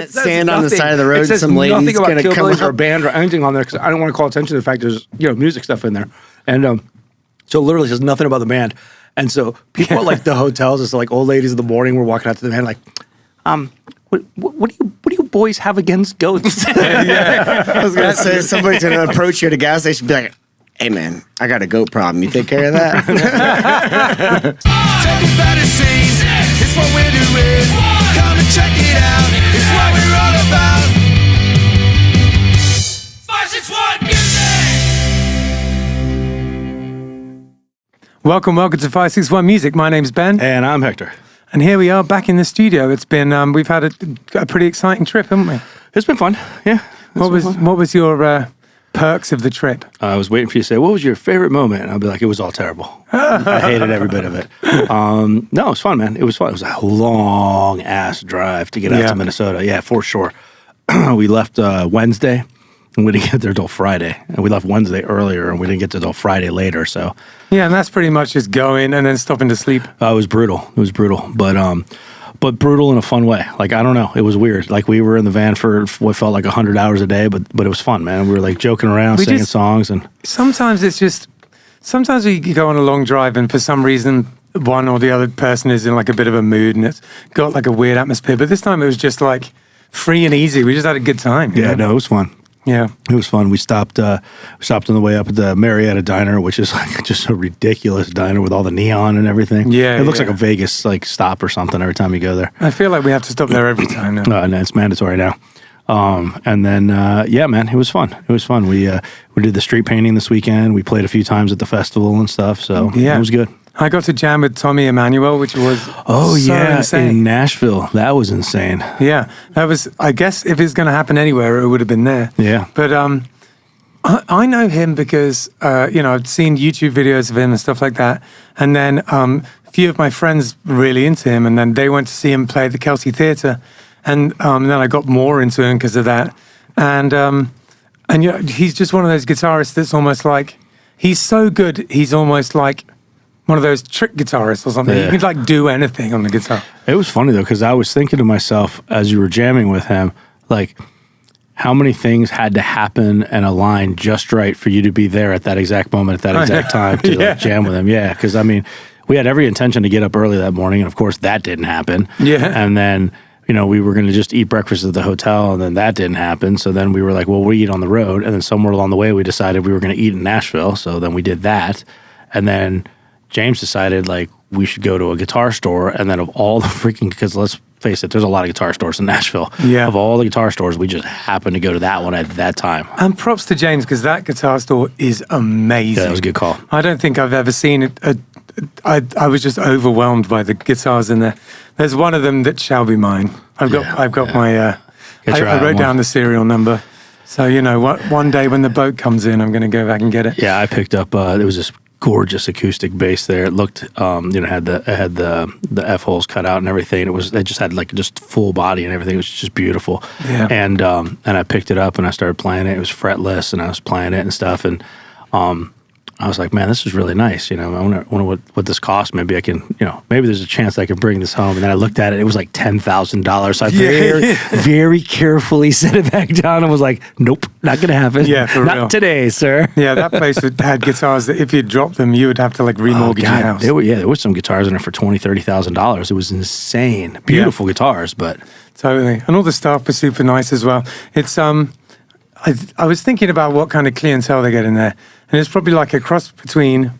stand on the side of the road. Some ladies nothing about gonna come Killbillies or up. band or anything on there because I don't want to call attention to the fact there's music stuff in there, and so it literally says nothing about the band. And so people at like the hotels, it's like old ladies in the morning, we're walking out to the band like, what do you boys have against goats? I was gonna say somebody's gonna approach you at a gas station, and be like, "Hey man, I got a goat problem. You take care of that." Talk about a scene, it's what we're doing. Come and check it out, it's what we're all about. 561 Music! Welcome to 561 Music. My name's Ben. And I'm Hector. And here we are back in the studio. It's been, we've had a pretty exciting trip, haven't we? It's been fun, yeah. What was your perks of the trip? I was waiting for you to say, what was your favorite moment? And I'll be like, it was all terrible. I hated every bit of it. No, it was fun, man. It was fun. It was a long-ass drive to get out to Minnesota. Yeah, for sure. We left Wednesday, and we didn't get there till Friday. And we left Wednesday earlier, and we didn't get there till Friday later, so. Yeah, and that's pretty much just going and then stopping to sleep. It was brutal. It was brutal. But brutal in a fun way. Like, I don't know. It was weird. Like, we were in the van for what felt like 100 hours a day, but it was fun, man. We were like joking around, singing songs. And sometimes we go on a long drive and for some reason one or the other person is in like a bit of a mood and it's got like a weird atmosphere. But this time it was just like free and easy. We just had a good time. Yeah, no, it was fun. Yeah, it was fun. We stopped on the way up at the Marietta Diner, which is like just a ridiculous diner with all the neon and everything. Yeah, it looks like a Vegas like stop or something every time you go there. I feel like we have to stop there every time now. No, it's mandatory now. And then yeah, man, it was fun. It was fun. We did the street painting this weekend. We played a few times at the festival and stuff. So it was good. I got to jam with Tommy Emmanuel, which was insane. In Nashville. That was insane. Yeah, that was, I guess if it's going to happen anywhere, it would have been there. Yeah. But I know him because, I've seen YouTube videos of him and stuff like that. And then a few of my friends were really into him, and then they went to see him play at the Kelsey Theatre. And then I got more into him because of that. And he's just one of those guitarists that's almost like, he's so good, he's almost like one of those trick guitarists or something. Yeah. You could like do anything on the guitar. It was funny though, because I was thinking to myself as you were jamming with him, like how many things had to happen and align just right for you to be there at that exact moment, at that exact time to like jam with him. Yeah, because I mean, we had every intention to get up early that morning, and of course that didn't happen. Yeah. And then, we were going to just eat breakfast at the hotel, and then that didn't happen. So then we were like, well, we'll eat on the road. And then somewhere along the way, we decided we were going to eat in Nashville. So then we did that. And then James decided like we should go to a guitar store, and then of all the freaking, because let's face it, there's a lot of guitar stores in Nashville. Yeah. Of all the guitar stores, we just happened to go to that one at that time. And props to James, because that guitar store is amazing. Yeah, that was a good call. I don't think I've ever seen it. I was just overwhelmed by the guitars in there. There's one of them that shall be mine. I've got my. I wrote down the serial number. So one day when the boat comes in, I'm going to go back and get it. Yeah, I picked up. There was this gorgeous acoustic bass there. It looked, had the F holes cut out and everything. It just had like just full body and everything. It was just beautiful. Yeah. And I picked it up and I started playing it. It was fretless, and I was playing it and stuff. And I was like, man, this is really nice. I wonder what this costs. Maybe I can, maybe there's a chance I can bring this home. And then I looked at it. It was like $10,000. So I very carefully set it back down and was like, nope, not going to happen. Yeah, for not real. today, sir. Yeah, that place had guitars that if you dropped them, you would have to like remortgage your house. There were some guitars in there for $20,000, $30,000. It was insane. Beautiful guitars, but. Totally. And all the staff was super nice as well. It's, I was thinking about what kind of clientele they get in there. And it's probably like a cross between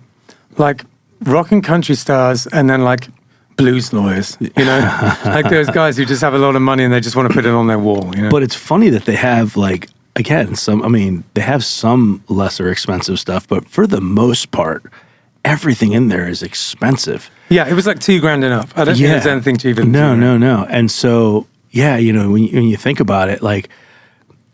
like rock and country stars and then like blues lawyers, like those guys who just have a lot of money and they just want to put it on their wall. But it's funny that they have like, again, they have some lesser expensive stuff, but for the most part, everything in there is expensive. Yeah, it was like $2,000 and up. I don't think there's anything cheaper than No. And so, when you think about it, like,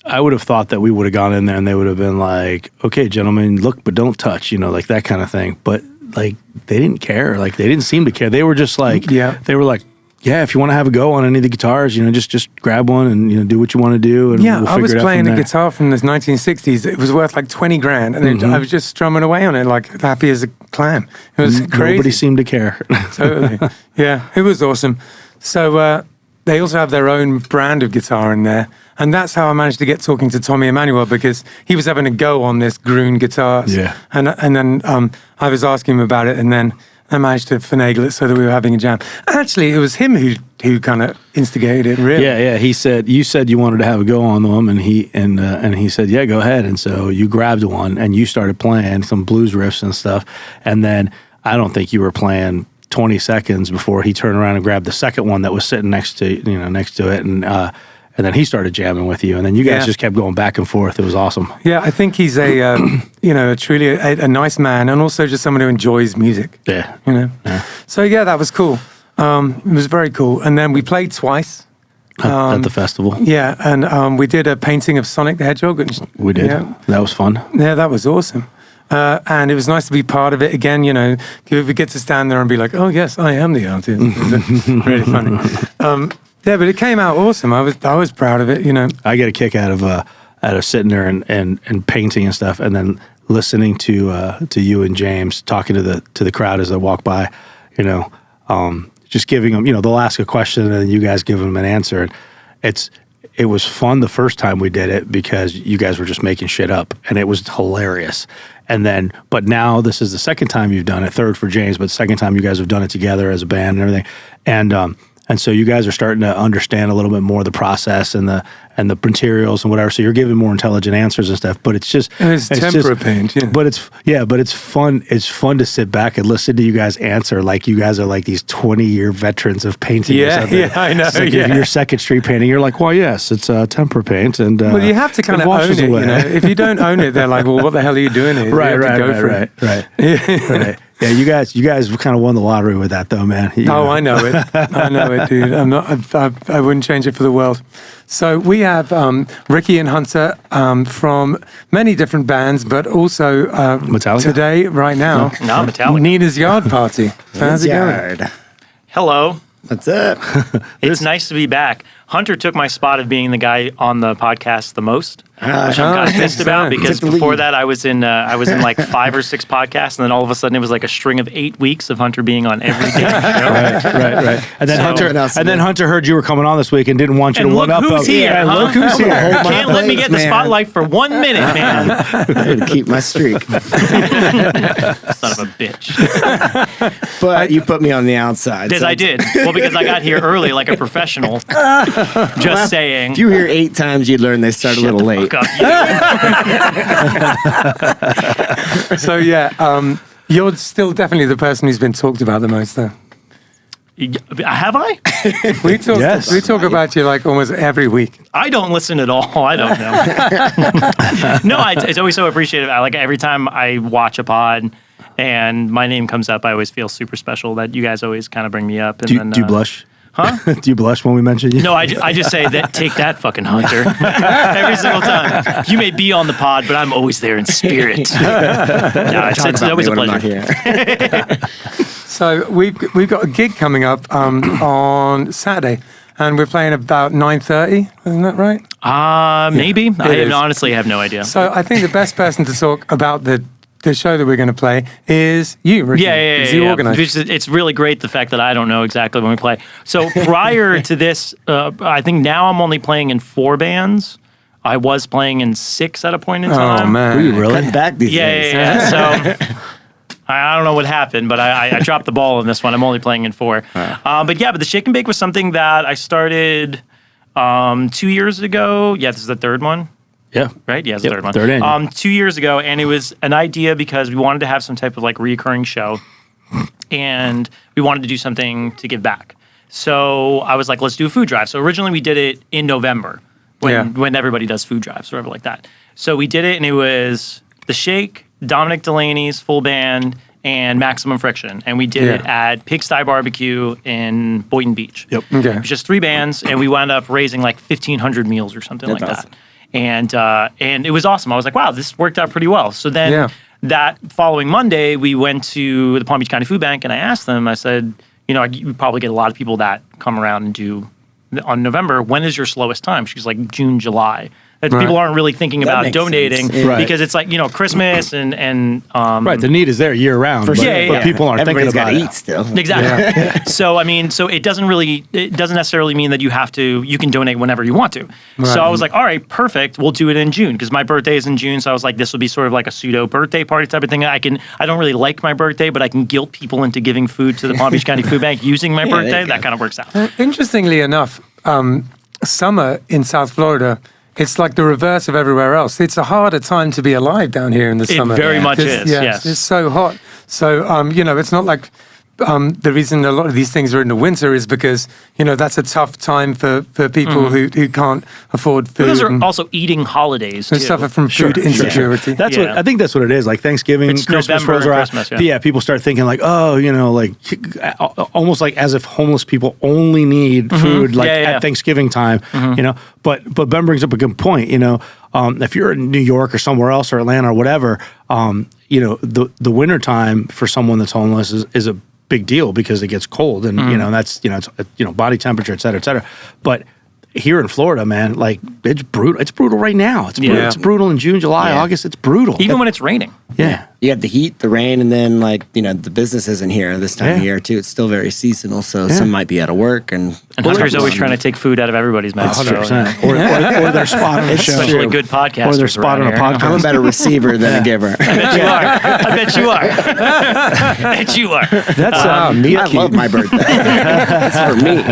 I would have thought that we would have gone in there and they would have been like, okay, gentlemen, look, but don't touch, like that kind of thing. But like, they didn't care. Like, they didn't seem to care. They were just like, they were like, yeah, if you want to have a go on any of the guitars, just grab one and do what you want to do. And we'll I was playing a guitar from the 1960s. It was worth like $20,000. And I was just strumming away on it, like happy as a clam. It was crazy. Nobody seemed to care. Totally. Yeah, it was awesome. So, they also have their own brand of guitar in there. And that's how I managed to get talking to Tommy Emmanuel, because he was having a go on this Groon guitars. Yeah. And then I was asking him about it, and then I managed to finagle it so that we were having a jam. Actually, it was him who kind of instigated it, really. Yeah. He said you wanted to have a go on them, and he said, yeah, go ahead. And so you grabbed one and you started playing some blues riffs and stuff. And then I don't think you were playing 20 seconds before he turned around and grabbed the second one that was sitting next to it, and then he started jamming with you, and then you guys just kept going back and forth. It was awesome. Yeah, I think he's truly a nice man, and also just someone who enjoys music. Yeah. Yeah. So yeah, that was cool. It was very cool. And then we played twice. At the festival. Yeah, and we did a painting of Sonic the Hedgehog. We did. Yeah. That was fun. Yeah, that was awesome. And it was nice to be part of it again. We get to stand there and be like, "Oh yes, I am the artist." Really funny. Yeah, but it came out awesome. I was proud of it. I get a kick out of sitting there and painting and stuff, and then listening to you and James talking to the crowd as they walk by. Just giving them. They'll ask a question and then you guys give them an answer. And it was fun the first time we did it because you guys were just making shit up, and it was hilarious. But now this is the second time you've done it, third for James, but second time you guys have done it together as a band and everything. And so you guys are starting to understand a little bit more the process and the materials and whatever. So you're giving more intelligent answers and stuff. But it's tempera paint. Yeah. But it's fun. It's fun to sit back and listen to you guys answer like you guys are like these 20-year veterans of painting. Yeah, or something. yeah, I know. It's like yeah. your Second Street painting. You're like, well, yes, it's tempera paint, and well, you have to kind of own it. away. If you don't own it, they're like, well, what the hell are you doing here? Right. Right. Yeah, you guys kind of won the lottery with that, though, man. I know it. I know it, dude. I wouldn't change it for the world. So we have Ricky and Hunter from many different bands, but also Metallica? today, right now, No, Metallica. Nina's Yard Party. How's it going? Yard. Hello. What's up? It's nice to be back. Hunter took my spot of being the guy on the podcast the most, which I'm kind of pissed about because Took the before lead. that I was in like 5 or 6 podcasts, and then all of a sudden it was like a string of 8 weeks of Hunter being on every damn show. Right. And then So- Hunter heard you were coming on this week and didn't want you And to look one up. who's here, And huh? look who's I'm gonna here. hold my Can't let me place, get the man. spotlight for 1 minute, man. I gotta keep my streak. Son of a bitch. But you put me on the outside. Yes, so I did. Well, because I got here early like a professional. Just saying. If you were here 8 times, you'd learn they start a little late. Fuck up. So yeah, you're still definitely the person who's been talked about the most, though. Have I? We talk, Yes. we talk about you like almost every week. I don't listen at all. I don't know. No, it's always so appreciative. Like every time I watch a pod and my name comes up, I always feel super special that you guys always kind of bring me up. And Do you blush? Huh? Do you blush when we mention you? No, I just say that. Take that, fucking Hunter. Every single time. You may be on the pod, but I'm always there in spirit. No, it's About always me a when I'm pleasure. not here. So we've got a gig coming up on Saturday, and we're playing about 9:30. Isn't that right? Maybe. I is. honestly have no idea. So I think the best person to talk about the show that we're going to play is you, Ricky. Yeah. Is the organizer. It's really great the fact that I don't know exactly when we play. So prior to this, I think now I'm only playing in 4 bands. I was playing in 6 at a point in time. Oh man, Were you really? Cutting back these days. Yeah. So I don't know what happened, but I dropped the ball in this one. I'm only playing in 4. But the Shake and Bake was something that I started 2 years ago. Yeah, this is the 3rd one. Yeah. Right? Yeah, it's the Yep, 3rd one. 3rd annual. 2 years ago, and it was an idea because we wanted to have some type of like reoccurring show, and we wanted to do something to give back. So I was like, let's do a food drive. So originally we did it in November when everybody does food drives or whatever like that. So we did it, and it was The Shake, Dominic Delaney's full band, and Maximum Friction. And we did it at Pigsty Barbecue in Boynton Beach. Yep. Okay. It was just 3 bands, and we wound up raising like 1,500 meals or something That's like awesome. that. And it was awesome. I was like, wow, this worked out pretty well. So then that following Monday, we went to the Palm Beach County Food Bank, and I asked them, I said, you probably get a lot of people that come around and do on November. When is your slowest time? She's like, June, July. People aren't really thinking That about makes donating sense. Right. because it's like, Christmas and Right, the need is there year round, but, sure. but people aren't Everybody's thinking about gotta it. eat still. Exactly. So it doesn't necessarily mean that you can donate whenever you want to. So I was like, all right, perfect. We'll do it in June because my birthday is in June. So I was like, this will be sort of like a pseudo birthday party type of thing. I don't really like my birthday, but I can guilt people into giving food to the Palm Beach County Food Bank using my there birthday. you go. That kind of works out. Interestingly enough, summer in South Florida, it's like the reverse of everywhere else. It's a harder time to be alive down here in the summer. very much It's- is, yes. It's so hot. So, it's not like the reason a lot of these things are in the winter is because, that's a tough time for people who can't afford food. But those are and also eating holidays too. who suffer from food insecurity. That's Yeah. I think that's what it is. Like Thanksgiving, It's Christmas November rolls and around. Christmas, yeah. People start thinking like, almost like as if homeless people only need food like Yeah, yeah. at Thanksgiving time, But Ben brings up a good point. If you're in New York or somewhere else or Atlanta or whatever, the winter time for someone that's homeless is a big deal because it gets cold and that's it's body temperature, et cetera, but here in Florida, man, like it's brutal. It's brutal right now. It's brutal. Yeah. It's brutal in June, July, Yeah. August. It's brutal. Even when it's raining. Yeah. You have the heat, the rain, and then the business isn't here this time of Yeah. year too. It's still very seasonal, so some might be out of work and Hunter's always trying to take food out of everybody's mouth. So, 100%. Or they're spot on the show. especially good podcasters. Or they're spot on a around here. I'm a podcast. better receiver than a giver. I bet you are. I bet you are. That's I love my birthday. It's for me.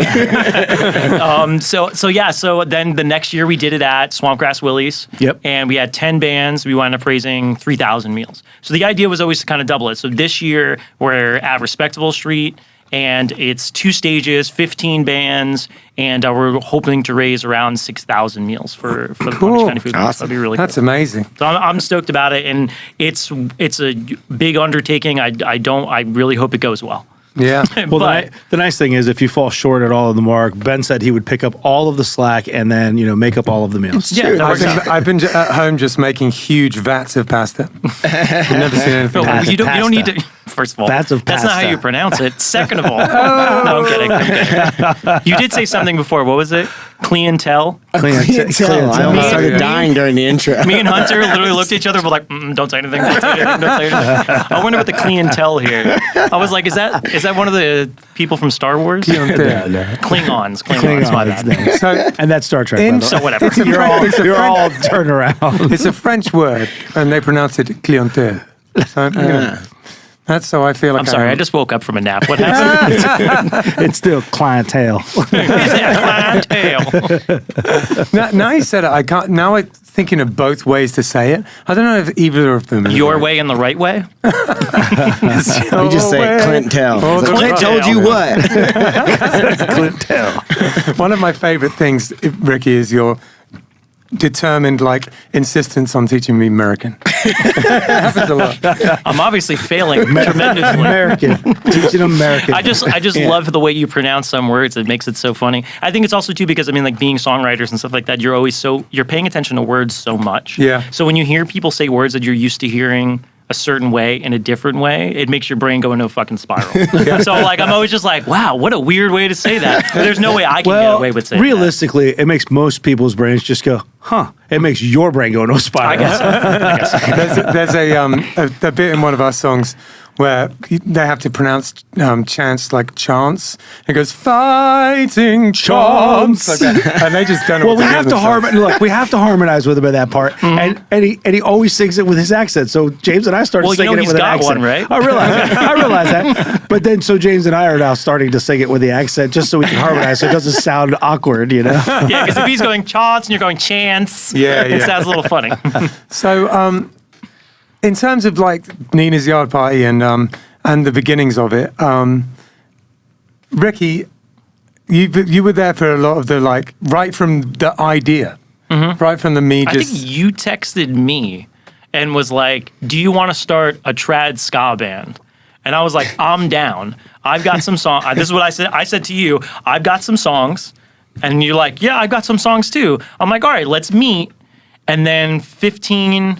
So then the next year we did it at Swampgrass Willie's. Yep. And we had 10 bands. We wound up raising 3,000 meals. So the idea was always to kind of double it. So this year we're at Respectable Street and it's 2 stages, 15 bands, and we're hoping to raise around 6,000 meals for the Palm Beach County Food Bank. Awesome. That'd be really That's cool. amazing. So I'm stoked about it, and it's a big undertaking. I really hope it goes well. Yeah. Well, But- the nice thing is if you fall short at all of the mark, Ben said he would pick up all of the slack and then, make up all of the meals. Yeah, that works out. I've been at home just making huge vats of pasta. I've never seen anything No, like you that. don't need to. First of all, Vats of that's not how pasta. you pronounce it. Second of all, no, I'm kidding. You did say something before. What was it? Clientele. Clientele. I almost started dying during the intro. Me and Hunter literally looked at each other. We're like, don't say anything. Don't say anything. Don't say anything. I wonder what the clientele here. I was like, is that one of the people from Star Wars? Klingons. My bad. So And that's Star Trek. In- by the way. So whatever. It's a You're all, It's a you're French- all turned around. it's a French word, and they pronounce it clientele. So, that's how I feel like I'm sorry. am. I just woke up from a nap. What happened? It's still clientele. Clientele. Now you said it, I can't. Now I'm thinking of both ways to say it. I don't know if either of them is Your right. way and the right way. You just say Clintell. Oh, the Clint right. told you what? Clientele. One of my favorite things, Ricky, is your determined insistence on teaching me American. Happens a lot. I'm obviously failing tremendously. American. Teaching American. I just love the way you pronounce some words. It makes it so funny. I think it's also too because being songwriters and stuff like that, you're paying attention to words so much. Yeah. So when you hear people say words that you're used to hearing a certain way in a different way, it makes your brain go into a fucking spiral. So I'm always just like, wow, what a weird way to say that. But there's no way I can get away with saying realistically, it makes most people's brains just go, huh. It makes your brain go into a spiral. that. I guess. There's a bit in one of our songs where they have to pronounce chants like chants. It goes, fighting chants. Like that. And they just don't know Well, what we have to themselves. we have to harmonize with him at that part, and he always sings it with his accent. So James and I started Well, singing it he's with an got accent. one, right? I realize that. But then, so James and I are now starting to sing it with the accent, just so we can harmonize, so it doesn't sound awkward, Yeah, Yeah, because if he's going chants and you're going chants, Yeah, it yeah. sounds a little funny. So, in terms of Nina's Yard Party and the beginnings of it, Ricky, you were there for a lot of the right from the idea, right from the me. I think you texted me and was like, do you want to start a trad ska band? And I was like, I'm down. I've got some songs. This is what I said. I said to you, I've got some songs. And you're like, yeah, I've got some songs too. I'm like, all right, let's meet. And then 15,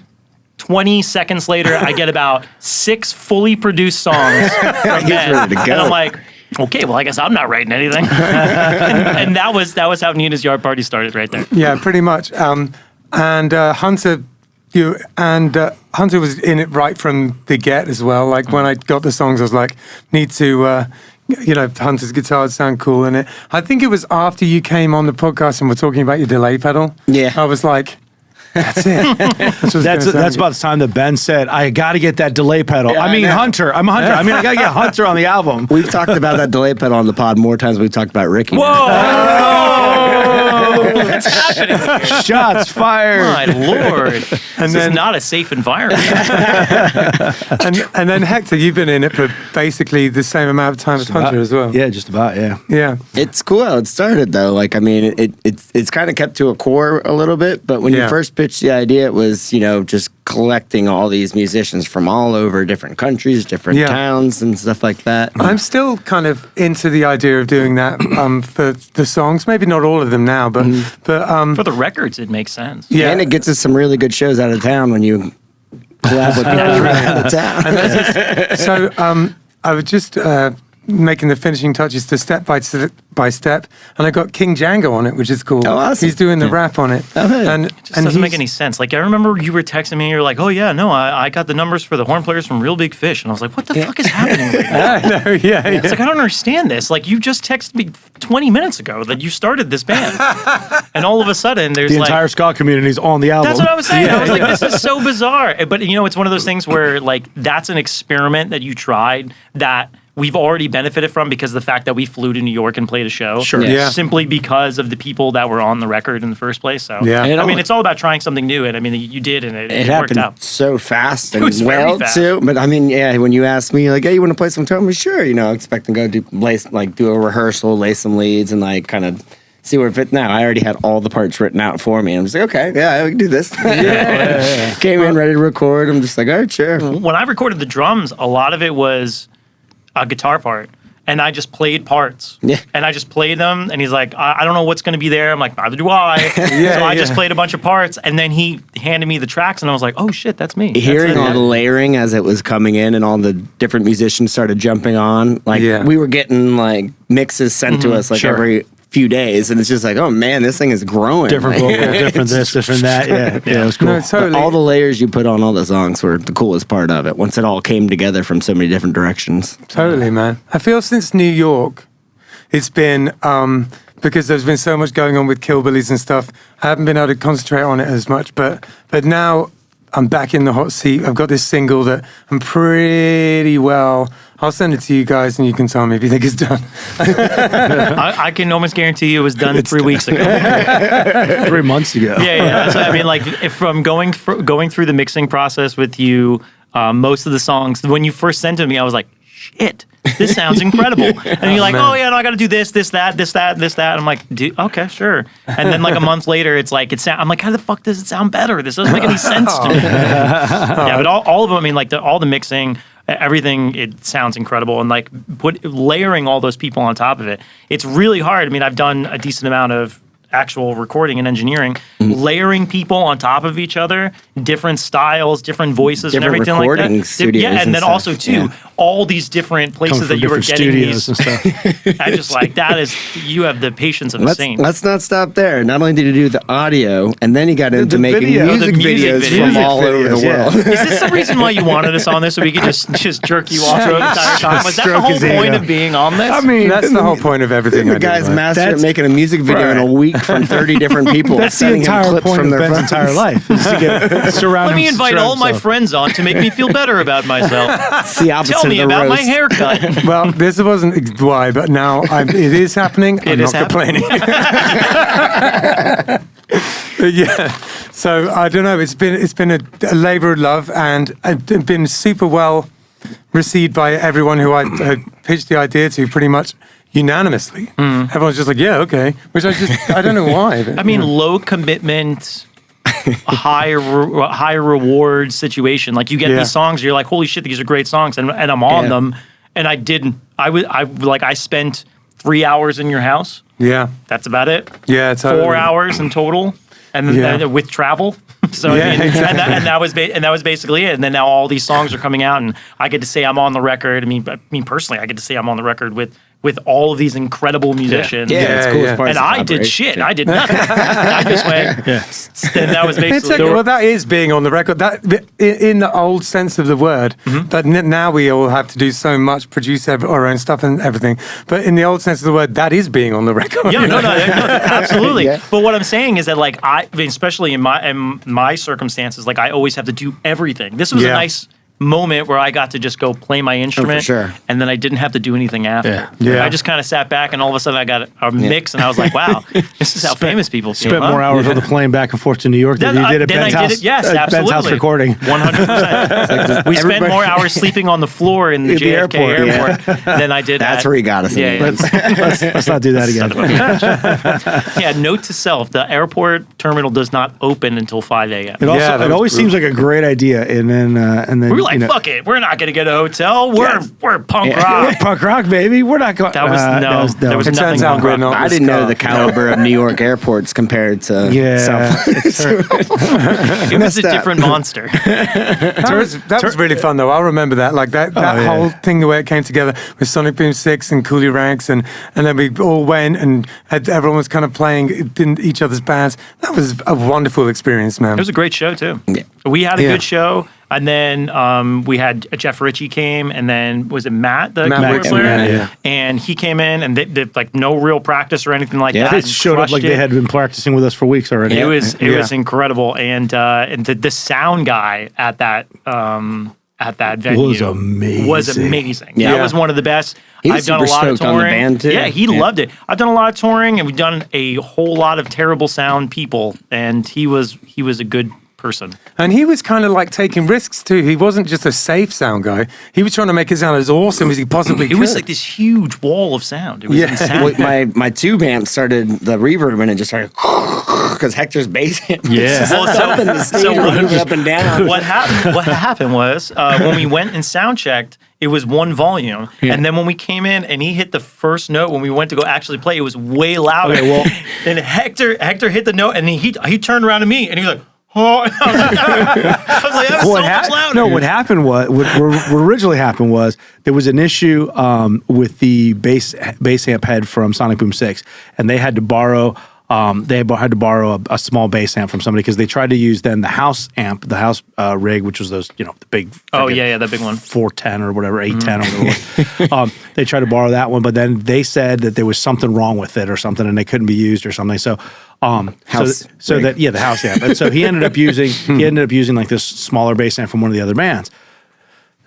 20 seconds later, I get about 6 fully produced songs from Ben. ready to go. And I'm like, okay, well, I guess I'm not writing anything. and that was how Nina's Yard Party started right there. Yeah, pretty much. and Hunter. Hunter was in it right from the get as well. Like when I got the songs, I was like, need to, Hunter's guitars sound cool in it. I think it was after you came on the podcast and we're talking about your delay pedal. Yeah. I was like, that's it. That's about the time that Ben said, I got to get that delay pedal. Yeah, I mean, I know. Hunter. I'm a Hunter. I mean, I got to get Hunter on the album. We've talked about that delay pedal on the pod more times than we've talked about Ricky. What's happening here? Shots fired. My lord. This then- is not a safe environment. and then Hector, you've been in it for basically the same amount of time as Hunter as well. Yeah, just about, yeah. Yeah. It's cool how it started though. Like, I mean, it's kind of kept to a core a little bit, but when Yeah. you first pitched the idea, it was, just collecting all these musicians from all over different countries, different Yeah. towns and stuff like that. I'm still kind of into the idea of doing that for the songs. Maybe not all of them now, but For the records, it makes sense. yeah. And it gets us some really good shows out of town when you collab with people from out of town. So I was just making the finishing touches to Step by Step, and I got King Django on it, which is cool. Oh, awesome. He's doing the rap on it. hey. And It just doesn't make any sense. Like, I remember you were texting me, you're like, oh, yeah, no, I got the numbers for the horn players from Real Big Fish. And I was like, what the fuck is happening right now? I know, yeah. It's like, I don't understand this. Like, you just texted me 20 minutes ago that you started this band. And all of a sudden, there's The like... entire ska community is on the album. That's what I was saying. I was like, this is so bizarre. But, it's one of those things where, like, that's an experiment that you tried that we've already benefited from because of the fact that we flew to New York and played a show. Sure. Yeah. Simply because of the people that were on the record in the first place. So, Yeah. And I mean, it's all about trying something new. And I mean, you did, and it It worked happened out. so fast and was very well fast. too. But I mean, yeah, when you asked me like, "Hey, you want to play some tone?" I'm sure, expecting to go do a rehearsal, lay some leads, and like kind of see where it fit. Now I already had all the parts written out for me. I'm just like, okay, yeah, we can do this. Came in ready to record. I'm just like, all right, sure. When I recorded the drums, a lot of it was a guitar part. And I just played parts. Yeah. And I just played them. And he's like, I don't know what's going to be there. I'm like, neither do I. So I just played a bunch of parts. And then he handed me the tracks. And I was like, oh, shit, that's me. Hearing That's all it. the layering as it was coming in and all the different musicians started jumping on, like Yeah. we were getting like mixes sent to us like sure. every few days, and it's just like, oh man, this thing is growing. different Like, vocal, different this, different that. Yeah, it was cool. No, totally. all the layers you put on all the songs were the coolest part of it. Once it all came together from so many different directions. Totally, man. I feel since New York, it's been because there's been so much going on with Killbillies and stuff. I haven't been able to concentrate on it as much, but now I'm back in the hot seat. I've got this single that I'm pretty well. I'll send it to you guys, and you can tell me if you think it's done. I can almost guarantee you it was done 3 weeks ago. 3 months ago. Yeah. So, I mean, like, if from going through the mixing process with you, most of the songs, when you first sent to me, I was like, shit, this sounds incredible. And you're like, oh, yeah, no, I got to do this, that. I'm like, okay, sure. And then like a month later, it's like, I'm like, how the fuck does it sound better? This doesn't make any sense to me. Yeah, but all of them, I mean, like all the mixing, everything, it sounds incredible. And like layering all those people on top of it, it's really hard. I mean, I've done a decent amount of actual recording and engineering, layering people on top of each other, different styles, different voices, Different and everything like recording that. studios Yeah, and and then stuff, also too, yeah. all these different places Coming that from you were different getting studios these. and stuff. I just like that is you have the patience of a saint. Let's not stop there. Not only did you do the audio, and then you got into the making video. music The music videos videos. from all over the Music videos, world. Is this the reason why you wanted us on this so we could just jerk you off the entire time? Was that the Stroke whole his point ego. of being on this? I mean, That's the whole point of everything I The do. guy's right? master at That's- making a music video in a week from 30 different people. that's the sending him entire clips point from of their Ben's phones. entire life. Is to get surround Let me invite all my himself. friends on to make me feel better about myself. It's the opposite Tell me of the about my roast. haircut. Well, this wasn't why, but now it is happening. I'm is not happening. complaining. But yeah, so I don't know. It's been a labour of love, and it's been super well received by everyone who I had pitched the idea to, pretty much unanimously. Everyone's just like, yeah, okay. Which I don't know why. But, I mean, low commitment, high reward situation. Like you get Yeah. these songs, you're like, holy shit, these are great songs, and I'm on Yeah. them, and I spent 3 hours in your house. yeah, That's about it. yeah. Totally. 4 hours in total, and Yeah. then with travel. So Yeah, I mean, exactly. and that was basically it. And then now all these songs are coming out, and I get to say I'm on the record. I mean personally, I get to say I'm on the record with with all of these incredible musicians. Yeah, it's cool. yeah. And I did shit. I did nothing. I just went, and that was It's basically. well, that is being on the record. That in the old sense of the word. But now we all have to do so much, produce our own stuff and everything. But in the old sense of the word, that is being on the record. Yeah, no, absolutely. Yeah. But what I'm saying is that, like, especially in my circumstances, like, I always have to do everything. This was a nice moment where I got to just go play my instrument, sure. and then I didn't have to do anything after. Yeah. I just kind of sat back, and all of a sudden I got a mix, and I was like, "Wow, this is how famous people feel." Spent more hours on the plane back and forth to New York than you did at Ben's house. Yes, Ben's absolutely. house recording. 100%. We spent everybody- more hours sleeping on the floor in the At the JFK airport, airport than I did. That's where he got us. Yeah, yeah. Let's not do that again. Yeah, note to self: the airport terminal does not open until 5 a.m. It also that it was always seems like a great idea, and then We were like, "Fuck it, we're not going to get a hotel. We're punk we're rock." punk rock, baby. We're not going. That was there was It nothing turns out punk we're rock. not. I didn't know the caliber of New York airports compared to South. It was a different monster. That was really fun though. I remember that. Like that whole thing, the way it came together with Sonic Boom 6 and Coolie Ranks, and then we all went and everyone was kind of playing in each other's bands. That was a wonderful experience, man. It was a great show too. Yeah. We had a good show, and then we had Jeff Ritchie came, and then was it Matt, the keyboard Rickson, player? yeah. And he came in, and they like no real practice or anything like that. They and showed up crushed like it. they had been practicing with us for weeks already. It was incredible, and the sound guy at that venue Was amazing. Yeah. That was one of the best. He was I've done a super lot of stoked on the touring. band, too. Yeah, he loved it. I've done a lot of touring, and we've done a whole lot of terrible sound people, and he was a good person. And he was kind of like taking risks too. He wasn't just a safe sound guy. He was trying to make it sound as awesome as he possibly could. It was like this huge wall of sound. It was insane. Well, my tube amp started the reverb and it just started because Hector's bass amp. Yeah. Well, up in the stage, moving up and down. What happened was when we went and sound checked, it was one volume, and then when we came in and he hit the first note, when we went to go actually play, it was way louder. Okay, well- and Hector hit the note, and he turned around to me, and he was like, "Oh!" And I was like, "That was so much louder." No, what happened was what originally happened was there was an issue with the bass amp head from Sonic Boom 6, and they had to borrow. Had to borrow a small bass amp from somebody because they tried to use then the house amp, the house rig, which was those, the big. The big one. 410 or whatever, 810 or whatever it was. They tried to borrow that one, but then they said that there was something wrong with it or something, and they couldn't be used or something. So, the house amp. And so he ended up using like this smaller bass amp from one of the other bands.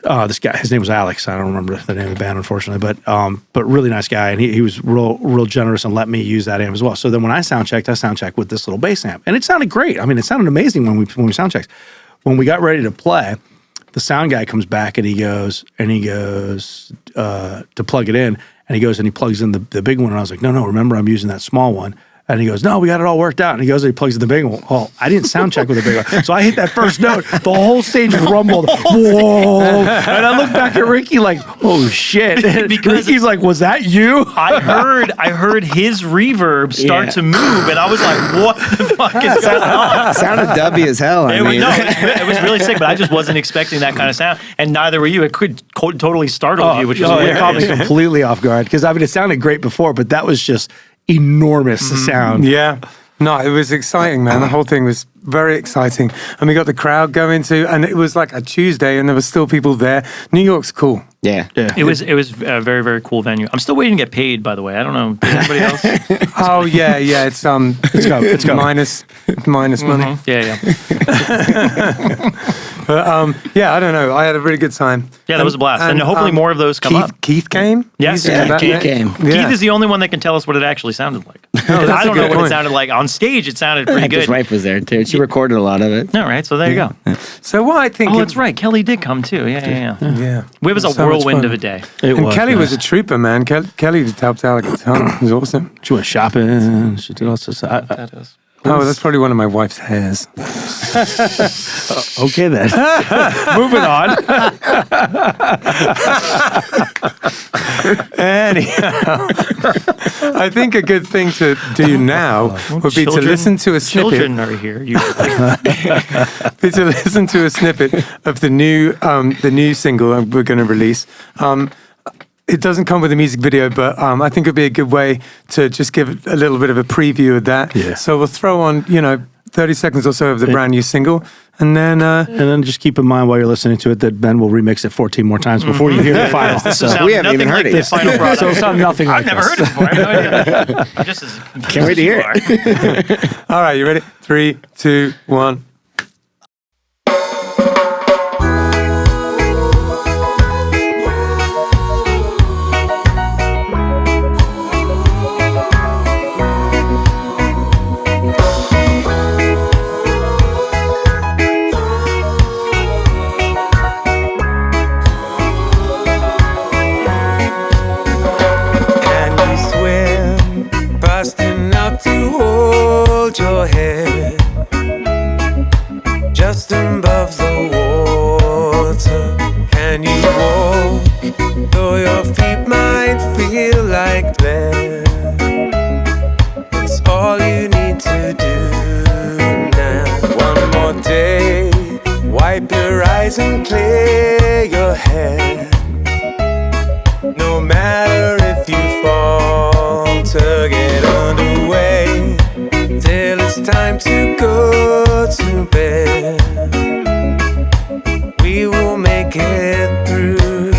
This guy, his name was Alex. I don't remember the name of the band, unfortunately, but really nice guy, and he was real generous and let me use that amp as well. So then when I sound checked with this little bass amp, and it sounded great. I mean, it sounded amazing when we sound checked. When we got ready to play, the sound guy comes back and he goes to plug it in, and he plugs in the big one, and I was like, no, remember I'm using that small one. And he goes, no, we got it all worked out. And he goes, he plugs in the big one. Oh, I didn't sound check with the big one. So I hit that first note. The whole stage rumbled. Whoa. And I looked back at Ricky like, oh, shit. Because Ricky's like, was that you? I heard his reverb start to move, and I was like, "What the fuck is going on?" Sounded dubby as hell. It was really sick, but I just wasn't expecting that kind of sound, and neither were you. It could totally startle you, which was it weird. caught me completely off guard. Because, I mean, it sounded great before, but that was just enormous sound. Yeah. No, it was exciting, man. The whole thing was very exciting. And we got the crowd going too. And it was like a Tuesday and there were still people there. New York's cool. Yeah. It was a very, very cool venue. I'm still waiting to get paid, by the way. I don't know. Did anybody else? Oh, yeah. It's go. minus money. Yeah. But I don't know. I had a really good time. Yeah, that was a blast. And hopefully more of those come up. Keith came? Yes. Keith came. Yeah. Keith is the only one that can tell us what it actually sounded like. I don't know what it sounded like. On stage, it sounded pretty Hector's good. wife was there too. She recorded a lot of it. All right, so there you go. So what I think... Oh, that's right. Kelly did come too. Yeah. Yeah. It was a So much whirlwind fun. of a day. And Kelly was a trooper, man. Kelly just helped out a ton. It was awesome. She went shopping. She did all sorts of... That is. Oh, that's probably one of my wife's hairs. Okay, then. Moving on. Anyhow, I think a good thing to do now would be to listen to a snippet. Children are here. To listen to a snippet of the new single we're going to release. It doesn't come with a music video, but I think it'd be a good way to just give a little bit of a preview of that. Yeah. So we'll throw on, 30 seconds or so of the brand new single, and then just keep in mind while you're listening to it that Ben will remix it 14 more times before you hear the final. So we haven't even heard it The yet. final product. So it's not nothing I've like never this. heard it before. I have no idea. I'm just as confused Can't wait to as you hear are. all right, you ready? 3, 2, 1. Can you swim fast enough to hold your head just above the water? Can you walk though your feet might feel like lead? It's all you need to do now. One more day, wipe your eyes and clear your head. No matter if you fall to get underway, till it's time to go to bed. We will make it through.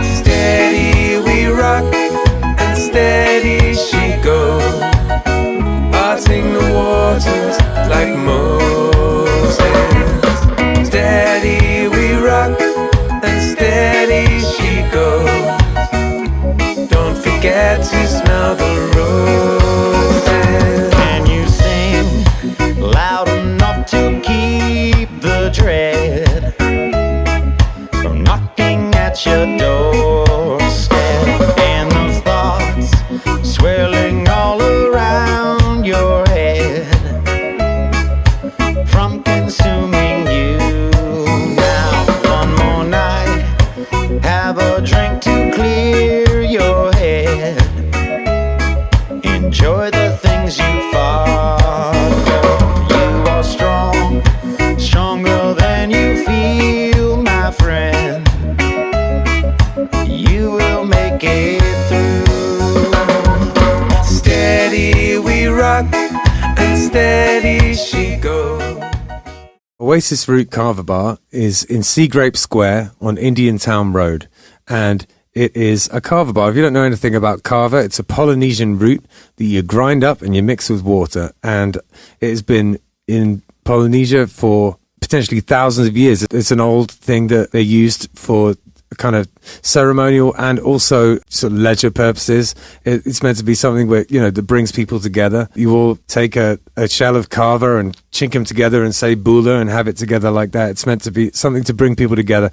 Steady we rock and steady she goes, parting the waters like Moses. Steady we rock and steady she goes. Don't forget to smell the roses. Can you sing loud enough to keep the dread from knocking at your doorstep? And those thoughts swirling all around your head from consuming you. Now, one more night, have a drink to clear your head. Enjoy the things you fought for. You are strong, stronger than you feel, my friend. You will make it through. Steady we rock and steady she goes. Oasis Root Kava Bar is in Seagrape Square on Indian Town Road, and it is a kava bar. If you don't know anything about kava, it's a Polynesian root that you grind up and you mix with water, and it has been in Polynesia for potentially thousands of years. It's an old thing that they used for kind of ceremonial and also sort of leisure purposes. It's meant to be something where, that brings people together. You all take a shell of kava and chink them together and say bula and have it together like that. It's meant to be something to bring people together.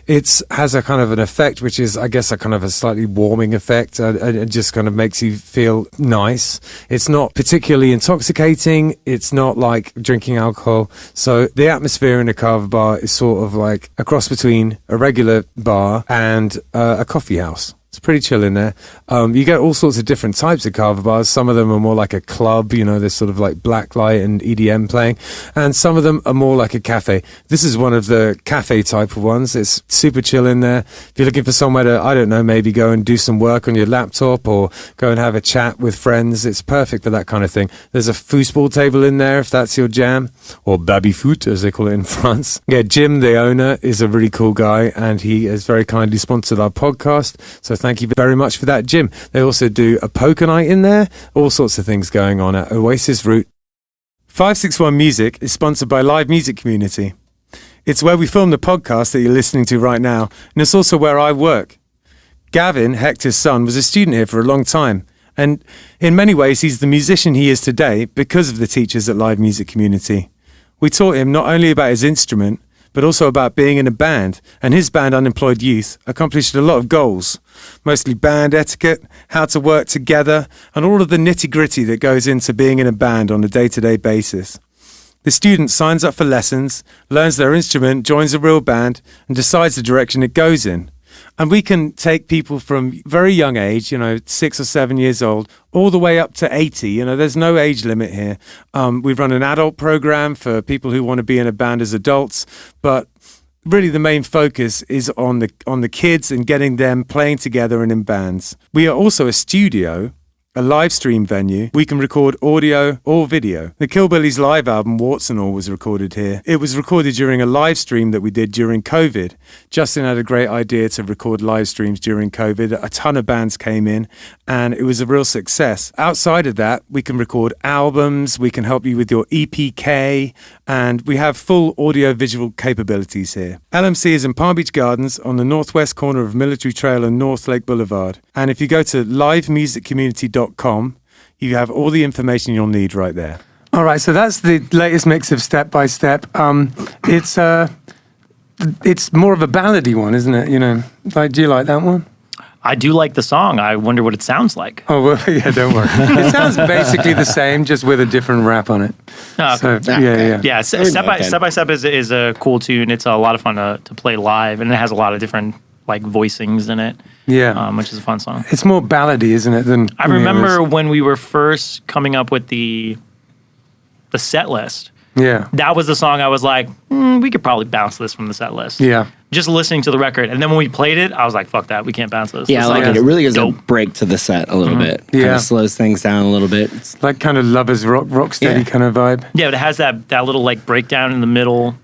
It has a kind of an effect, which is, I guess, a kind of a slightly warming effect. It just kind of makes you feel nice. It's not particularly intoxicating. It's not like drinking alcohol. So the atmosphere in a kava bar is sort of like a cross between a regular bar and a coffee house. It's pretty chill in there. You get all sorts of different types of kava bars. Some of them are more like a club, there's sort of like blacklight and EDM playing. And some of them are more like a cafe. This is one of the cafe type of ones. It's super chill in there. If you're looking for somewhere to, I don't know, maybe go and do some work on your laptop or go and have a chat with friends, it's perfect for that kind of thing. There's a foosball table in there if that's your jam, or baby-foot as they call it in France. Yeah, Jim, the owner, is a really cool guy, and he has very kindly sponsored our podcast. So thank you very much for that, Jim. They also do a poker night in there, all sorts of things going on at Oasis Root. 561 Music is sponsored by Live Music Community. It's where we film the podcast that you're listening to right now, and it's also where I work. Gavin, Hector's son, was a student here for a long time, and in many ways he's the musician he is today because of the teachers at Live Music Community. We taught him not only about his instrument, but also about being in a band, and his band Unemployed Youth accomplished a lot of goals, mostly band etiquette, how to work together, and all of the nitty-gritty that goes into being in a band on a day-to-day basis. The student signs up for lessons, learns their instrument, joins a real band, and decides the direction it goes in. And we can take people from very young age, 6 or 7 years old, all the way up to 80. There's no age limit here. We run an adult program for people who want to be in a band as adults, but really the main focus is on the kids and getting them playing together and in bands. We are also a studio, a live stream venue. We can record audio or video. The Killbillies live album, Warts and All, was recorded here. It was recorded during a live stream that we did during COVID. Justin had a great idea to record live streams during COVID. A ton of bands came in and it was a real success. Outside of that, we can record albums, we can help you with your EPK, and we have full audio-visual capabilities here. LMC is in Palm Beach Gardens on the northwest corner of Military Trail and North Lake Boulevard. And if you go to livemusiccommunity.com, you have all the information you'll need right there. All right, so that's the latest mix of Step by Step. It's more of a ballady one, isn't it? You know, like, do you like that one? I do like the song. I wonder what it sounds like. Oh, well, yeah, don't worry. It sounds basically the same, just with a different rap on it. Oh, So, okay. yeah. Yeah, Step by Step is a cool tune. It's a lot of fun to play live, and it has a lot of different like voicings in it. Yeah. Which is a fun song. It's more ballady, isn't it? Than I remember when we were first coming up with the set list. Yeah. That was the song I was like, we could probably bounce this from the set list. Yeah. Just listening to the record. And then when we played it, I was like, fuck that. We can't bounce this. Yeah, I This like song it. It is really gives a dope. break to the set a little bit. Kind Yeah. of slows things down a little bit. It's- Like kind of lovers rock steady Yeah. kind of vibe. Yeah, but it has that little like breakdown in the middle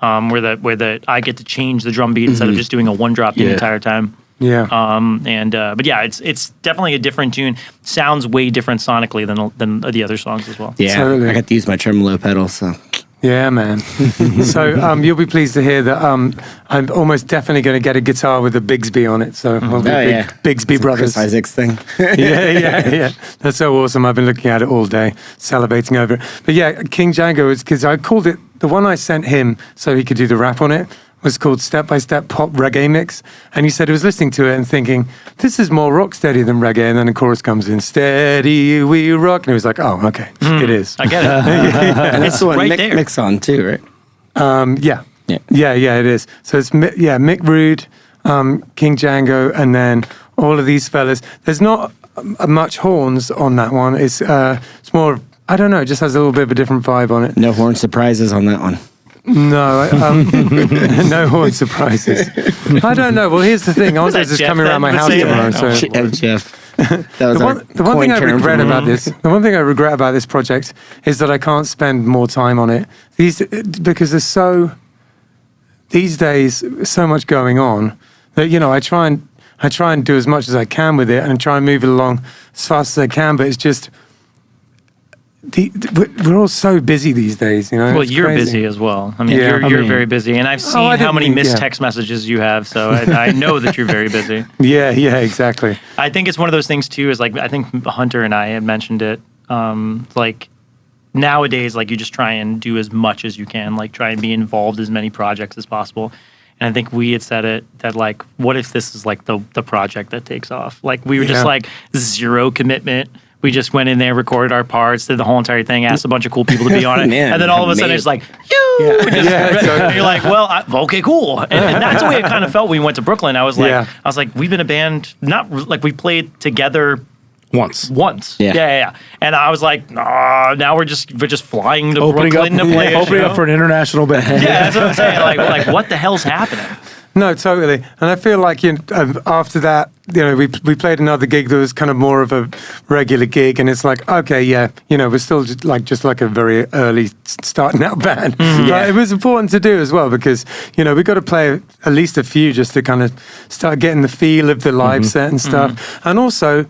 where the I get to change the drum beat instead of just doing a one drop the Yeah. entire time. Yeah. But yeah, it's definitely a different tune. Sounds way different sonically than the other songs as well. yeah, Totally. I got to use my tremolo pedal, so. Yeah, man. So you'll be pleased to hear that I'm almost definitely going to get a guitar with a Bigsby on it. So we'll be big Bigsby brothers. Chris Isaac's thing. Yeah. That's so awesome. I've been looking at it all day, salivating over it. But yeah, King Django is because I called it, the one I sent him so he could do the rap on it was called Step by Step Pop Reggae Mix. And he said he was listening to it and thinking, this is more rock steady than reggae. And then the chorus comes in, steady we rock. And he was like, oh, okay, it is. I get it. And that's the one right Mick there. Mick's on too, right? Yeah, Yeah. it is. So it's Mick Rude, King Django, and then all of these fellas. There's not much horns on that one. It's more, I don't know, it just has a little bit of a different vibe on it. No horn surprises on that one. No, no horn surprises. I don't know. Well, here's the thing. Andres is Jeff coming around my then? house Let's say tomorrow. that. So Jeff. That was the one thing I regret about this, project is that I can't spend more time on it. Because there's these days so much going on that I try and do as much as I can with it and try and move it along as fast as I can. But it's just we're all so busy these days. Well, It's you're crazy. busy as well. I mean, Yeah. you're very busy, and I've seen I how didn't many mean- missed yeah. text messages you have. So I know that you're very busy. Yeah, exactly. I think it's one of those things too. Is like I think Hunter and I had mentioned it. Like nowadays, like you just try and do as much as you can. Like try and be involved as many projects as possible. And I think we had said it that like, what if this is like the project that takes off? Like we were just Yeah. like zero commitment. We just went in there, recorded our parts, did the whole entire thing, asked a bunch of cool people to be on it, Man, and then all of a sudden made it's like, and you're like, well, okay, cool, and that's the way it kind of felt when we went to Brooklyn. I was like, we've been a band, not like we played together Once. yeah, and I was like, now we're just flying to Brooklyn to play a opening show. up for an international band. Yeah, that's what I'm saying. Like what the hell's happening? No, totally. And I feel like after that, we played another gig that was kind of more of a regular gig, and it's like, okay, yeah, we're still just like a very early starting out band. But it was important to do as well because we got to play at least a few just to kind of start getting the feel of the live set and stuff, and also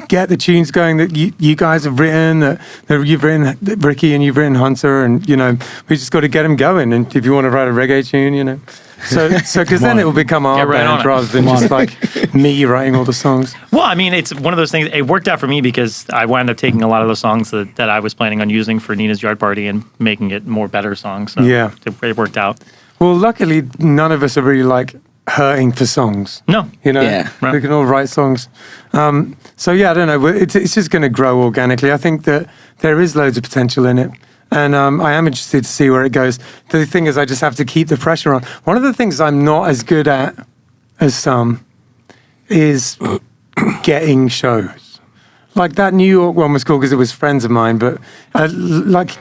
get the tunes going that you guys have written, that you've written, Ricky, and you've written Hunter, and we just got to get them going. And if you want to write a reggae tune, so because then it will become our Get right on band it. rather than just like me writing all the songs. Well, I mean, it's one of those things. It worked out for me because I wound up taking a lot of those songs that I was planning on using for Nina's Yard Party and making it more better songs. So Yeah. it worked out. Well, luckily, none of us are really like hurting for songs. No. Yeah. We can all write songs. So yeah, I don't know. It's just going to grow organically. I think that there is loads of potential in it. And I am interested to see where it goes. The thing is, I just have to keep the pressure on. One of the things I'm not as good at as some is getting shows. like that New York one was cool because it was friends of mine, but like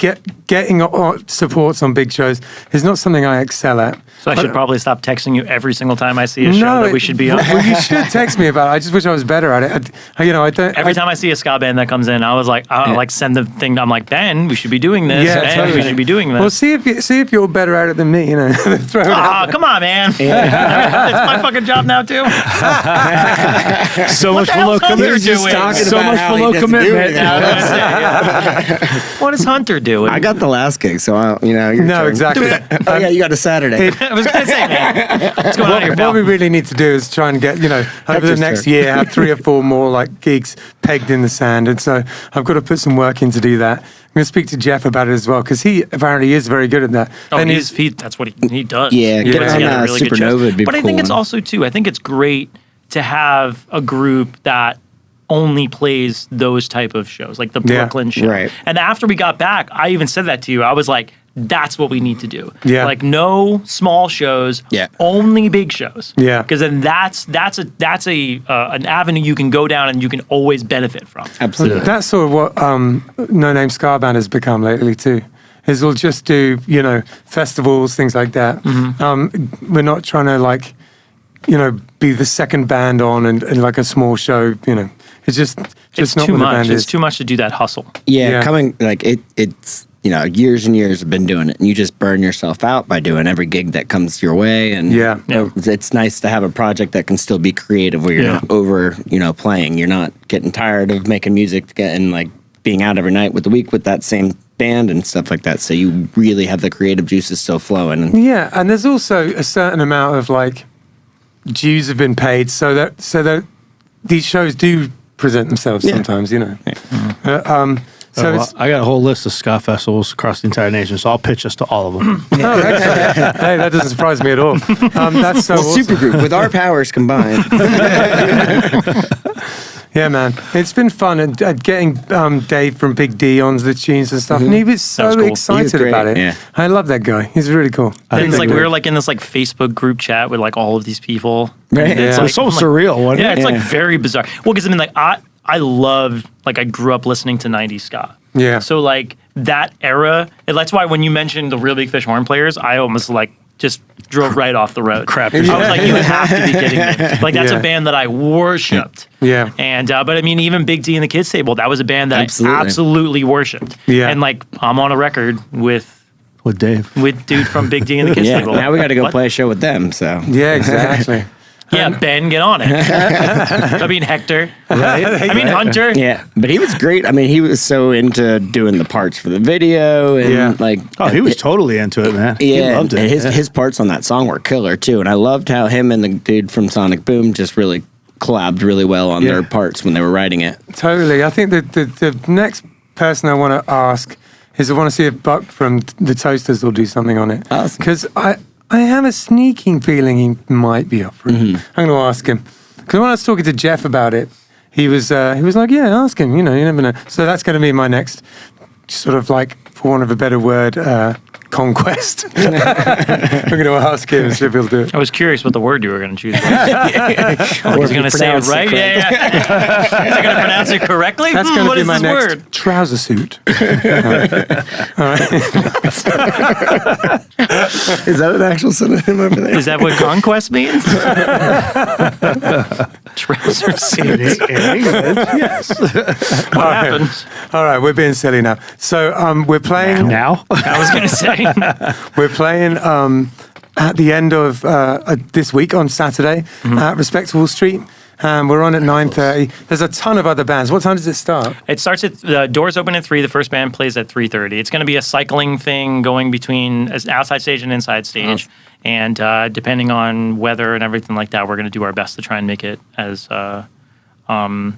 getting supports on big shows is not something I excel at. So I should probably stop texting you every single time I see a show that we should be on. Well, you should text me about it. I just wish I was better at it. I don't. Every time I see a ska band that comes in, I was like, I like send the thing. I'm like, Ben, we should be doing this. Yeah, Ben, totally. we should be doing this. Well, see if you're better at it than me. Throw it out. Come on, man. It's my fucking job now too. So What much the for hell's low Hunter commitment. doing? So much for low commitment. What is Hunter doing? I got the last gig, so you're No, exactly. Oh yeah, you got a Saturday. I was gonna say, man, what's going on here, What pal? we really need to do is try and get, over the Hector's next turn. year, have 3 or 4 more like gigs pegged in the sand. And so I've got to put some work in to do that. I'm going to speak to Jeff about it as well because he apparently is very good at that. Oh, and that's what he does. Yeah, He get puts on together really good Supernova shows. would be But I cool think it's one. also too. I think it's great to have a group that only plays those type of shows, like the Yeah. Brooklyn show. Right. And after we got back, I even said that to you. I was like, that's what we need to do. Yeah. Like no small shows. Yeah. Only big shows. Yeah. Because then that's an avenue you can go down and you can always benefit from. Absolutely. That's sort of what No Name Ska Band has become lately too. Is we'll just do, festivals, things like that. Mm-hmm. We're not trying to be the second band on and like a small show, It's just It's not too what the much. band It's is. too much to do that hustle. Yeah, coming like it's years and years have been doing it, and you just burn yourself out by doing every gig that comes your way. And Yeah. it's nice to have a project that can still be creative, where you're not over playing. You're not getting tired of making music and like being out every night with the week with that same band and stuff like that. So you really have the creative juices still flowing. Yeah, and there's also a certain amount of like dues have been paid so that these shows do present themselves sometimes, So Well, it's I got a whole list of ska festivals across the entire nation, so I'll pitch us to all of them. oh, excellent. Hey, that doesn't surprise me at all. That's so awesome. Supergroup with our powers combined. Yeah, man, it's been fun and getting Dave from Big D on the tunes and stuff, and he was so was cool. excited He was great, about it. yeah. I love that guy. He's really cool. And it's like we were like in this like Facebook group chat with like all of these people. Right. And it's Yeah. like, So I'm like- surreal, wasn't Yeah, it? it's like Yeah. very bizarre. Well, because I love like I grew up listening to 90s ska. Yeah. So like that era, and that's why when you mentioned the Real Big Fish horn players, I almost like just drove right off the road. Crap I was yourself. like, you have to be kidding me. Like that's Yeah. a band that I worshipped. Yeah. And but I mean, even Big D and the Kids Table, that was a band that Absolutely. I absolutely worshipped. Yeah. And like I'm on a record with With Dave. dude from Big D and the Kids Yeah, Table. now we got to go What? play a show with them. So Yeah, exactly. Yeah, Ben, get on it. I mean, Hector. I mean, Hunter. yeah, but he was great. I mean, he was so into doing the parts for the video and Yeah. like. Oh, he was totally into it, man. He Yeah, loved it. and his parts on that song were killer too, and I loved how him and the dude from Sonic Boom just really collabed really well on their parts when they were writing it. Totally. I think that the next person I want to ask is I want to see if Buck from the Toasters will do something on it. Awesome. Because I have a sneaking feeling he might be up for it. I'm going to ask him. Because when I was talking to Jeff about it, he was like, yeah, ask him. You never know. So that's going to be my next sort of like, for want of a better word, conquest. I'm going to ask him and see if he'll do it. I was curious what the word you were going to choose. He's going to say it pronounce it right. Yeah. Is he going to pronounce it correctly? That's going What to be is my this next word? trouser suit. Is that an actual synonym over there? Is that what conquest means? Trouser suit. Yes. What happened? All right, we're being silly now. So we're playing. Now? I was going to say. We're playing at the end of this week on Saturday at Respectable Street. We're on at 9:30. There's a ton of other bands. What time does it start? It starts at the doors open at 3. The first band plays at 3:30. It's going to be a cycling thing going between an outside stage and inside stage. And depending on weather and everything like that, we're going to do our best to try and make it as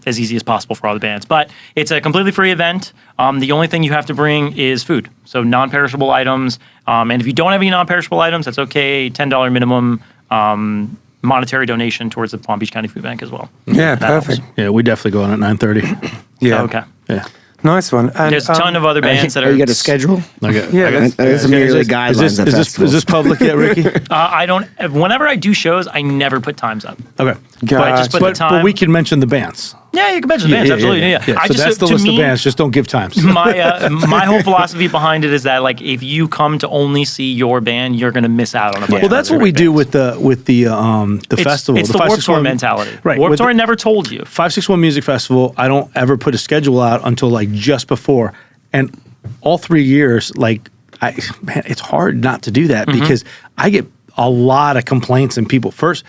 easy as possible for all the bands. But it's a completely free event. The only thing you have to bring is food. So non-perishable items. And if you don't have any non-perishable items, that's okay. $10 minimum monetary donation towards the Palm Beach County Food Bank as well. Yeah, That perfect. helps. Yeah, we definitely go on at 9:30. Yeah. Okay. Yeah. Nice one. And, There's a ton of other bands that are. You got a schedule? Okay. Yeah, that's- There's some usually guidelines Is at this festivals. public yet, Ricky? I don't. Whenever I do shows, I never put times up. Okay. I just put the time. But we can mention the bands. Yeah, you can mention bands, absolutely. Yeah. So that's the list of bands. Just don't give times. My whole philosophy behind it is that like if you come to only see your band, you're going to miss out on a bunch. Well, that's what we do with the festival. It's the Warped Tour mentality. Right. Warped Tour never told you. 561 Music Festival. I don't ever put a schedule out until like just before, and all 3 years, like man, it's hard not to do that because I get a lot of complaints and people first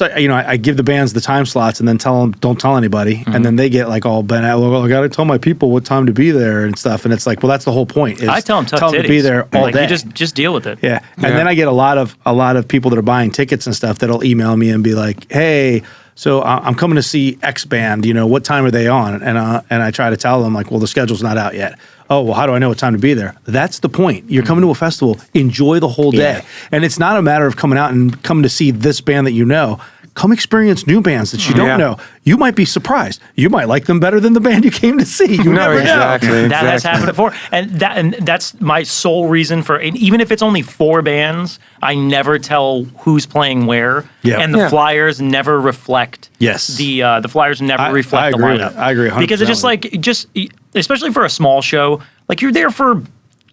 I give the bands the time slots and then tell them don't tell anybody, and then they get like all bent out. Well, I got to tell my people what time to be there and stuff, and it's like, well, that's the whole point. Is I tell them to be there all day. You just deal with it. Yeah, and then I get a lot of people that are buying tickets and stuff that'll email me and be like, hey. So I'm coming to see X band. What time are they on? And I try to tell them like, well, the schedule's not out yet. Oh, well, how do I know what time to be there? That's the point. You're coming to a festival. Enjoy the whole day, and it's not a matter of coming out and coming to see this band that you know. Come experience new bands that you don't know. You might be surprised. You might like them better than the band you came to see. You never know. That has happened before, and that's my sole reason for. And even if it's only 4 bands, I never tell who's playing where, and the flyers never reflect. Yes, the flyers never reflect the lineup. I agree 100%. Because it's just especially for a small show, like you're there for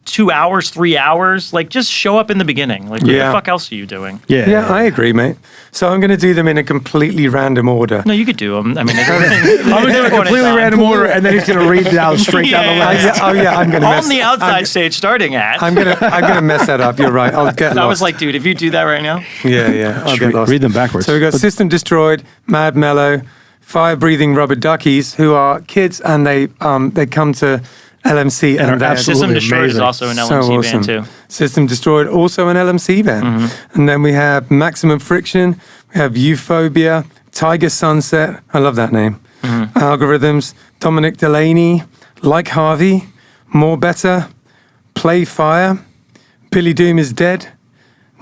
2 hours, 3 hours, like just show up in the beginning. Like what the fuck else are you doing? Yeah, I agree, mate. So I'm going to do them in a completely random order. No, you could do them. I mean, I'm going to do a completely random order, and then he's going to read down straight down the list. I'm going to on the outside stage, starting at. I'm gonna mess that up. You're right. I'll get lost. I was like, dude, if you do that right now. Yeah. I'll get lost. Read them backwards. So we got System Destroyed, Mad Mellow, Fire Breathing Rubber Duckies, who are kids, and they come to LMC, and they're System Destroyed is also an LMC band too. System Destroyed, also an LMC band. And then we have Maximum Friction, we have Euphobia, Tiger Sunset, I love that name, Algorithms, Dominic Delaney, Like Harvey, More Better, Play Fire, Billy Doom is Dead,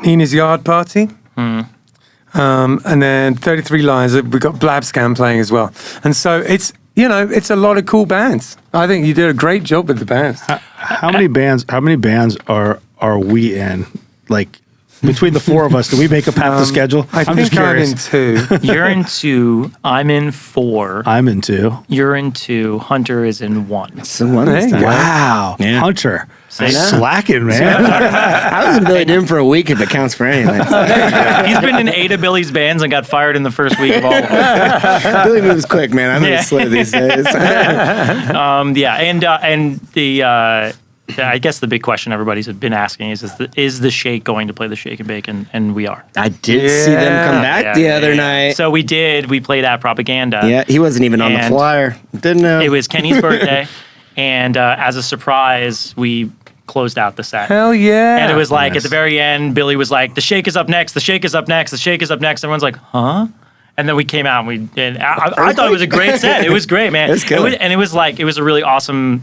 Nina's Yard Party, and then 33 Lions. We've got Blabscan playing as well. And so it's a lot of cool bands. I think you did a great job with the bands. How many bands are we in? Like between the 4 of us, do we make up half the schedule? I'm just curious. I'm in 2. You're in 2. I'm in 4. I'm in 2. You're in 2. Hunter is in 1. So one this time. Wow. Yeah. Hunter. Slacking, man. I was in Billy Doom for a week if it counts for anything. He's been in 8 of Billy's bands and got fired in the first week of all of them. Billy moves quick, man. I'm gonna slow these days. I guess the big question everybody's been asking is the Shake going to play the Shake and Bake? And we are. I did see them come back the other night. So we did. We played at Propaganda. Yeah, he wasn't even on the flyer. Didn't know. It was Kenny's birthday. And as a surprise, we closed out the set. Hell yeah. And it was like at the very end, Billy was like, the Shake is up next, the Shake is up next, the Shake is up next. Everyone's like, huh? And then we came out and I thought it was a great set. It was great, man. It was a really awesome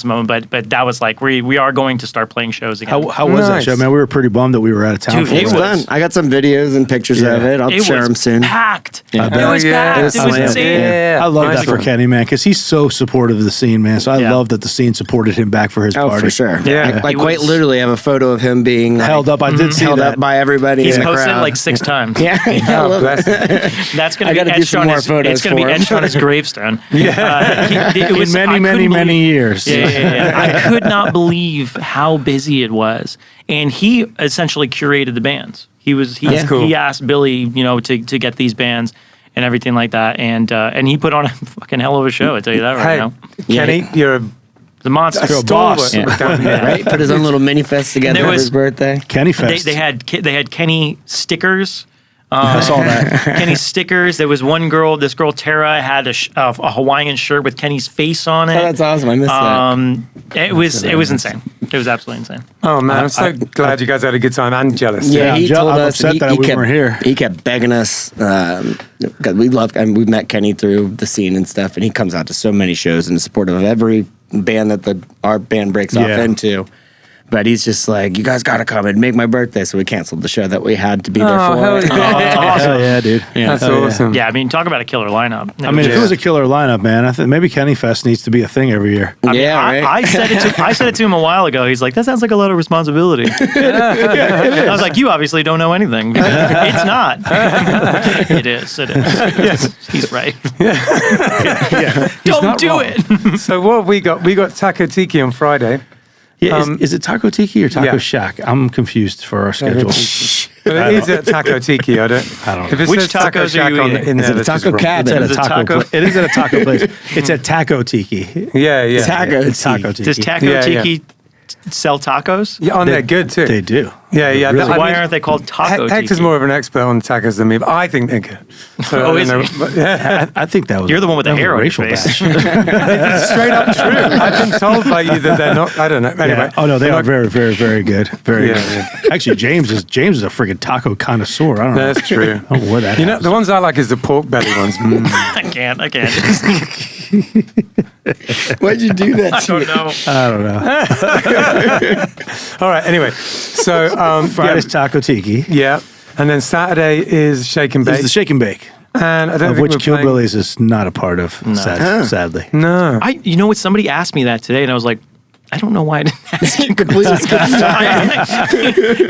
moment. But that was like we are going to start playing shows again. How was that show, man? We were pretty bummed that we were out of town. Dude, it was fun. I got some videos and pictures of it. I'll share them soon. Packed. Yeah. It was packed. It was insane. Yeah. I love that for Kenny, man, because he's so supportive of the scene, man. So I love that the scene supported him back for his party. Oh, for sure. Yeah. Like quite literally, I have a photo of him being held up. I did see held that up by everybody. He's in the posted it crowd. like 6 times. Yeah. Oh, bless him. That's going to be etched on his. It's going to be etched on his gravestone. It was many years. Yeah. I could not believe how busy it was, and he essentially curated the bands. He asked Billy, to get these bands and everything like that, and he put on a fucking hell of a show. I tell you that right now. Kenny, you're the monster. You're a boss. Right? Put his own little mini fest together for his birthday. Kenny Fest. They had Kenny stickers. I saw that. Kenny's stickers. There was this girl Tara had a Hawaiian shirt with Kenny's face on it. Oh, that's awesome. I missed that. It was insane. It was absolutely insane. Oh man, I'm so glad you guys had a good time and jealous. Yeah, he told I'm us upset that we weren't here. He kept begging us. Because we we met Kenny through the scene and stuff, and he comes out to so many shows in support of every band that our band breaks off into. But he's just like, you guys got to come and make my birthday. So we canceled the show that we had to be there Oh, for. hell yeah. Hell yeah, dude. That's awesome. Yeah, I mean, talk about a killer lineup. I mean, if it was a killer lineup, man, I think maybe Kenny Fest needs to be a thing every year. I mean, Yeah, right. I said it to him a while ago. He's like, that sounds like a lot of responsibility. I was like, you obviously don't know anything. It's not. It is. Yes. He's right. Don't do it. So what have we got? We got Taco Tiki on Friday. Yeah, is it Taco Tiki or Taco yeah. Shack? I'm confused for our schedule. But it is at Taco Tiki. I don't know. If it Which says Taco tacos are you Shack eating? in Is there, it a that's just taco wrong. cab? It's at a Is it taco. taco? It is at a taco place. It's at Taco Tiki. Yeah, yeah. Taco It's Taco Tiki. Does Taco Yeah, Tiki sell tacos? Yeah, and they're good too. They do. Yeah, yeah. Really? I Why mean, aren't they called Taco Hector's Tiki? more of an expert on tacos than me, but I think they're good. So, Oh, I is don't know, he? but, yeah. I think that was. You're the one with the that was hair a on your racial face. bash. It's straight up true. I've been told by you that they're not. I don't know. Anyway. Yeah. Oh no, they are very, very, very good. Very Yeah, good. Actually, James is a freaking taco connoisseur. I don't know. That's true. I don't know where that. You know, is. the ones I like is the pork belly ones. Mm. I can't. Why'd you do that? I don't know. I don't know. All right. Anyway, so Friday's Taco Tiki. yeah, and then Saturday is shake and This bake, is the shake and bake, and I don't of think which we're playing- Killbillies is not a part of. Sadly. No. You know what? Somebody asked me that today, and I was like, I don't know why I didn't ask you. Completely skipped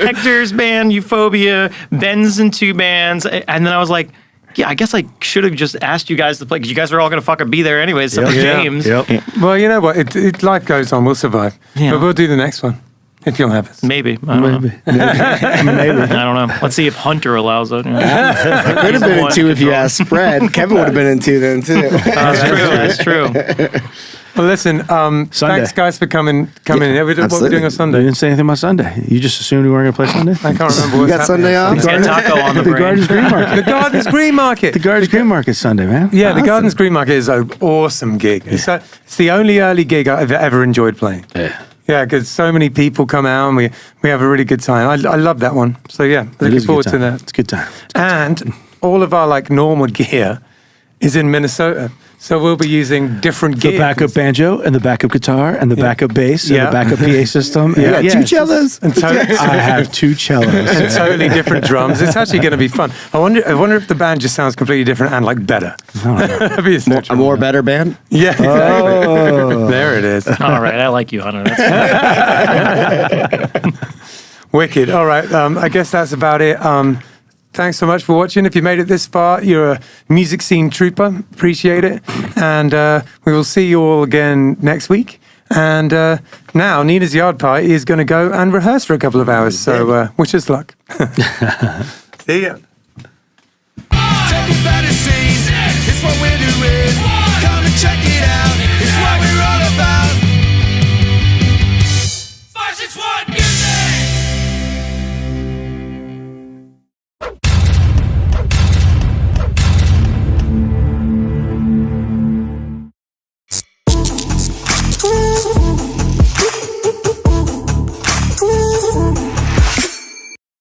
Hector's band, Euphoria, Ben's in 2 bands, and then I was like, yeah, I guess I should have just asked you guys to play because you guys are all going to fucking be there anyways. Except for James. Yep. Well, you know what? Life goes on. We'll survive. Yeah. But we'll do the next one if you'll have us. Maybe. I don't know. Maybe. I don't know. Let's see if Hunter allows it. Could have been in 2 if you asked Spread. Kevin would have been in 2 then too. That's true. Well, listen. Thanks, guys, for coming in. What are we absolutely. doing on You Sunday? didn't say anything about Sunday. You just assumed we weren't going to play Sunday? I can't remember You what's got happening. Sunday off? Let's get Taco on the The brain. Gardens Green Market. The Gardens Green Market. The Gardens Green Market Sunday, man. Yeah, the Gardens Green Market is an awesome gig. It's the only early gig I've ever enjoyed playing. Yeah. Yeah, because so many people come out and we have a really good time. I love that one. So yeah, It looking is a good forward to time. that. It's a good time. And all of our like normal gear is in Minnesota. So we'll be using different gear. The backup banjo and the backup guitar and the backup bass Yeah. and the backup PA system. You got 2 it's- cellos. and I have 2 cellos. and totally different drums. It's actually going to be fun. I wonder if the band just sounds completely different and like better. That'd be A more better band? Yeah, exactly. There it is. All right, I like you, Hunter. That's Wicked. All right. I guess that's about it. Thanks so much for watching. If you made it this far, you're a music scene trooper. Appreciate it. And we will see you all again next week. And now Nina's Yard Party is going to go and rehearse for a couple of hours. So wish us luck. See ya. Everybody